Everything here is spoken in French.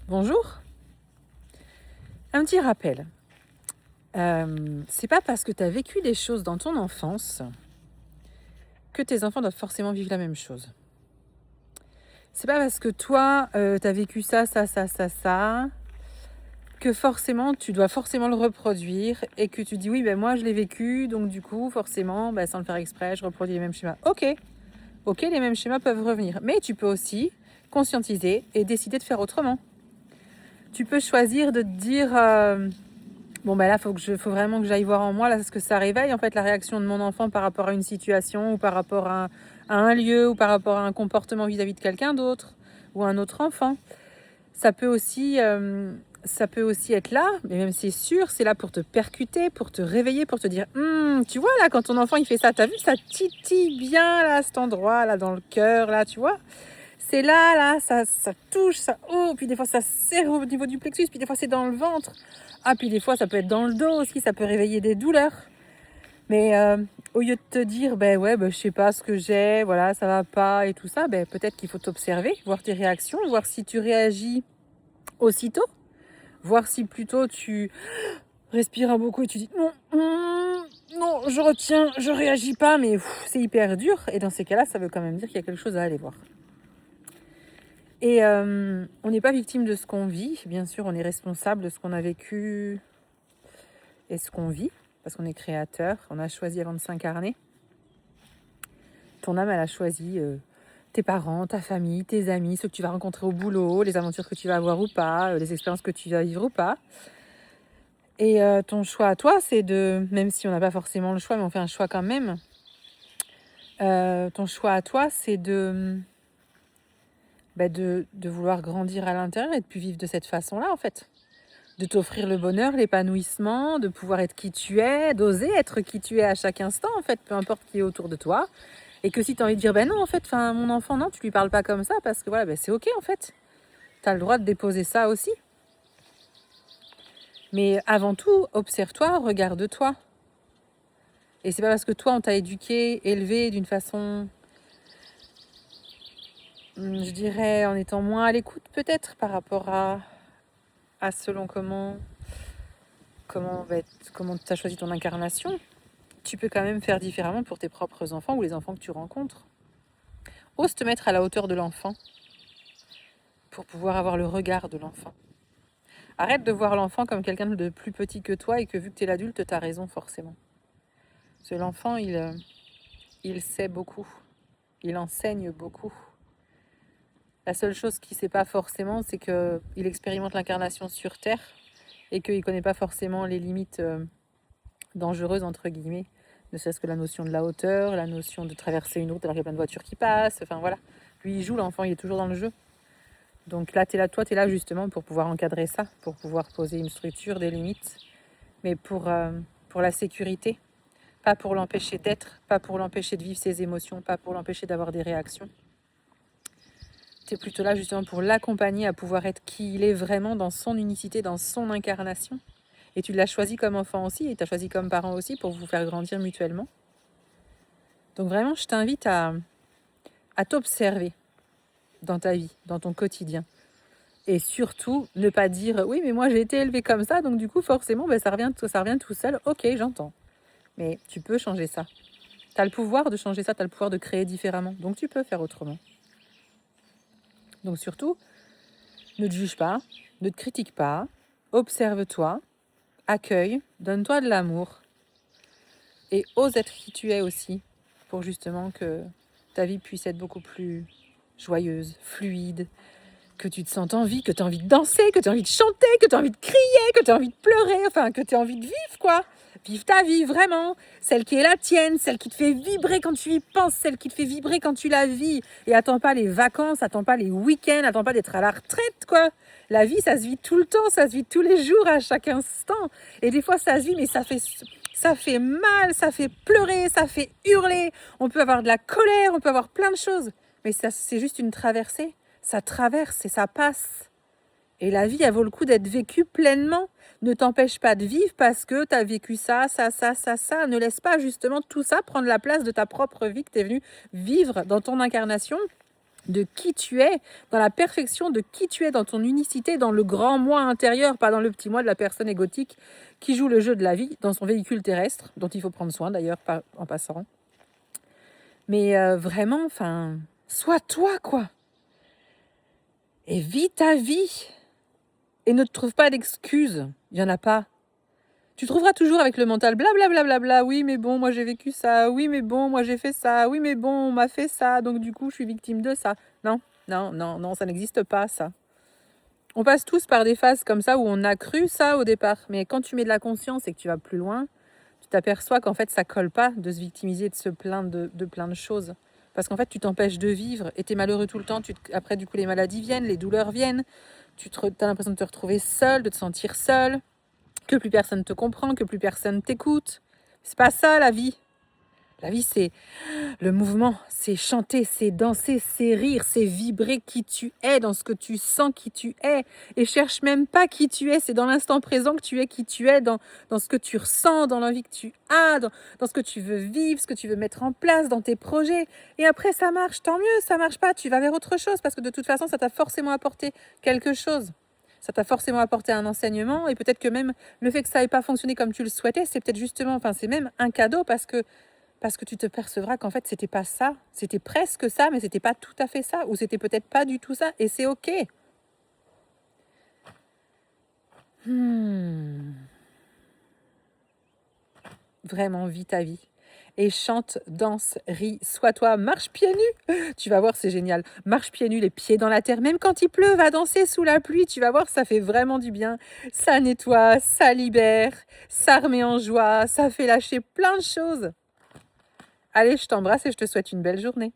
Bonjour. Un petit rappel. C'est pas parce que tu as vécu des choses dans ton enfance que tes enfants doivent forcément vivre la même chose. C'est pas parce que toi, tu as vécu ça, que forcément tu dois forcément le reproduire et que tu dis oui, ben moi je l'ai vécu, donc du coup forcément, sans le faire exprès, je reproduis les mêmes schémas. Ok, les mêmes schémas peuvent revenir, mais tu peux aussi conscientiser et décider de faire autrement. Tu peux choisir de te dire bon, là, faut vraiment que j'aille voir en moi, là, parce que ça réveille, en fait, la réaction de mon enfant par rapport à une situation, ou par rapport à un lieu, ou par rapport à un comportement vis-à-vis de quelqu'un d'autre, ou un autre enfant. Ça peut aussi, ça peut aussi être là, mais même c'est sûr, c'est là pour te percuter, pour te réveiller, pour te dire, tu vois, là, quand ton enfant, il fait ça, t'as vu, ça titille bien, là, cet endroit, là, dans le cœur, là, tu vois. C'est là, ça touche, ça oh, puis des fois ça serre au niveau du plexus, puis des fois c'est dans le ventre. Ah, puis des fois ça peut être dans le dos aussi, ça peut réveiller des douleurs. Mais au lieu de te dire, je sais pas ce que j'ai, voilà, ça va pas et tout ça, peut-être qu'il faut t'observer, voir tes réactions, voir si tu réagis aussitôt, voir si plutôt tu respires un beau coup et tu dis non, je retiens, je réagis pas, mais c'est hyper dur. Et dans ces cas-là, ça veut quand même dire qu'il y a quelque chose à aller voir. Et on n'est pas victime de ce qu'on vit. Bien sûr, on est responsable de ce qu'on a vécu et ce qu'on vit, parce qu'on est créateur. On a choisi avant de s'incarner. Ton âme, elle a choisi tes parents, ta famille, tes amis, ceux que tu vas rencontrer au boulot, les aventures que tu vas avoir ou pas, les expériences que tu vas vivre ou pas. Et ton choix à toi, c'est de, même si on n'a pas forcément le choix, mais on fait un choix quand même, ton choix à toi, c'est de vouloir grandir à l'intérieur et de plus vivre de cette façon-là, en fait. De t'offrir le bonheur, l'épanouissement, de pouvoir être qui tu es, d'oser être qui tu es à chaque instant, en fait, peu importe qui est autour de toi. Et que si tu as envie de dire, non, en fait, mon enfant, non, tu lui parles pas comme ça, parce que voilà, c'est ok, en fait. Tu as le droit de déposer ça aussi. Mais avant tout, observe-toi, regarde-toi. Et c'est pas parce que toi, on t'a éduqué, élevé d'une façon, je dirais, en étant moins à l'écoute, peut-être, par rapport à selon comment tu as choisi ton incarnation, tu peux quand même faire différemment pour tes propres enfants ou les enfants que tu rencontres. Ose te mettre à la hauteur de l'enfant pour pouvoir avoir le regard de l'enfant. Arrête de voir l'enfant comme quelqu'un de plus petit que toi et que vu que tu es l'adulte, tu as raison forcément. Parce que l'enfant, il sait beaucoup. Il enseigne beaucoup. La seule chose qu'il ne sait pas forcément, c'est qu'il expérimente l'incarnation sur Terre et qu'il ne connaît pas forcément les limites dangereuses, entre guillemets, ne serait-ce que la notion de la hauteur, la notion de traverser une route alors qu'il y a plein de voitures qui passent, enfin voilà. Lui, il joue, l'enfant, il est toujours dans le jeu. Donc là, toi, tu es là justement pour pouvoir encadrer ça, pour pouvoir poser une structure, des limites, mais pour la sécurité, pas pour l'empêcher d'être, pas pour l'empêcher de vivre ses émotions, pas pour l'empêcher d'avoir des réactions. Tu es plutôt là justement pour l'accompagner à pouvoir être qui il est vraiment dans son unicité, dans son incarnation. Et tu l'as choisi comme enfant aussi, et tu as choisi comme parent aussi pour vous faire grandir mutuellement. Donc vraiment, je t'invite à t'observer dans ta vie, dans ton quotidien. Et surtout, ne pas dire « Oui, mais moi j'ai été élevée comme ça, donc du coup forcément, ça revient tout seul. » Ok, j'entends. Mais tu peux changer ça. Tu as le pouvoir de changer ça, tu as le pouvoir de créer différemment. Donc tu peux faire autrement. Donc surtout, ne te juge pas, ne te critique pas, observe-toi, accueille, donne-toi de l'amour et ose être qui tu es aussi pour justement que ta vie puisse être beaucoup plus joyeuse, fluide, que tu te sentes en vie, que tu as envie de danser, que tu as envie de chanter, que tu as envie de crier, que tu as envie de pleurer, enfin que tu as envie de vivre quoi. Vive ta vie vraiment, celle qui est la tienne, celle qui te fait vibrer quand tu y penses, celle qui te fait vibrer quand tu la vis. Et attends pas les vacances, attends pas les week-ends, attends pas d'être à la retraite quoi. La vie ça se vit tout le temps, ça se vit tous les jours, à chaque instant. Et des fois ça se vit mais ça fait mal, ça fait pleurer, ça fait hurler. On peut avoir de la colère, on peut avoir plein de choses. Mais ça c'est juste une traversée. Ça traverse et ça passe. Et la vie, elle vaut le coup d'être vécue pleinement. Ne t'empêche pas de vivre parce que tu as vécu ça. Ne laisse pas justement tout ça prendre la place de ta propre vie que tu es venu vivre dans ton incarnation. de qui tu es, dans la perfection de qui tu es, dans ton unicité, dans le grand moi intérieur, pas dans le petit moi de la personne égotique qui joue le jeu de la vie dans son véhicule terrestre, dont il faut prendre soin d'ailleurs en passant. Mais vraiment, enfin, sois toi, quoi. Et vis ta vie. Et ne te trouve pas d'excuses. Il n'y en a pas. Tu trouveras toujours avec le mental blablabla, bla, bla, bla, oui mais bon, moi j'ai vécu ça, oui mais bon, moi j'ai fait ça, oui mais bon, on m'a fait ça, donc du coup je suis victime de ça. Non, non, non, non, ça n'existe pas ça. On passe tous par des phases comme ça où on a cru ça au départ, mais quand tu mets de la conscience et que tu vas plus loin, tu t'aperçois qu'en fait ça colle pas de se victimiser, de se plaindre de plein de choses. Parce qu'en fait tu t'empêches de vivre et tu es malheureux tout le temps, après du coup les maladies viennent, les douleurs viennent, tu as l'impression de te retrouver seul, de te sentir seul, que plus personne te comprend, que plus personne t'écoute. C'est pas ça la vie. La vie, c'est le mouvement, c'est chanter, c'est danser, c'est rire, c'est vibrer qui tu es, dans ce que tu sens qui tu es. Et cherche même pas qui tu es, c'est dans l'instant présent que tu es qui tu es, dans ce que tu ressens, dans l'envie que tu as, dans ce que tu veux vivre, ce que tu veux mettre en place, dans tes projets. Et après, ça marche, tant mieux, ça marche pas, tu vas vers autre chose, parce que de toute façon, ça t'a forcément apporté quelque chose. Ça t'a forcément apporté un enseignement, et peut-être que même le fait que ça n'ait pas fonctionné comme tu le souhaitais, c'est peut-être justement, enfin c'est même un cadeau, parce que tu te percevras qu'en fait c'était pas ça, c'était presque ça, mais c'était pas tout à fait ça, ou c'était peut-être pas du tout ça, et c'est ok. Vraiment, vis ta vie. Et chante, danse, ris, sois toi, marche pieds nus. Tu vas voir, c'est génial. Marche pieds nus, les pieds dans la terre. Même quand il pleut, va danser sous la pluie. Tu vas voir, ça fait vraiment du bien. Ça nettoie, ça libère, ça remet en joie, ça fait lâcher plein de choses. Allez, je t'embrasse et je te souhaite une belle journée.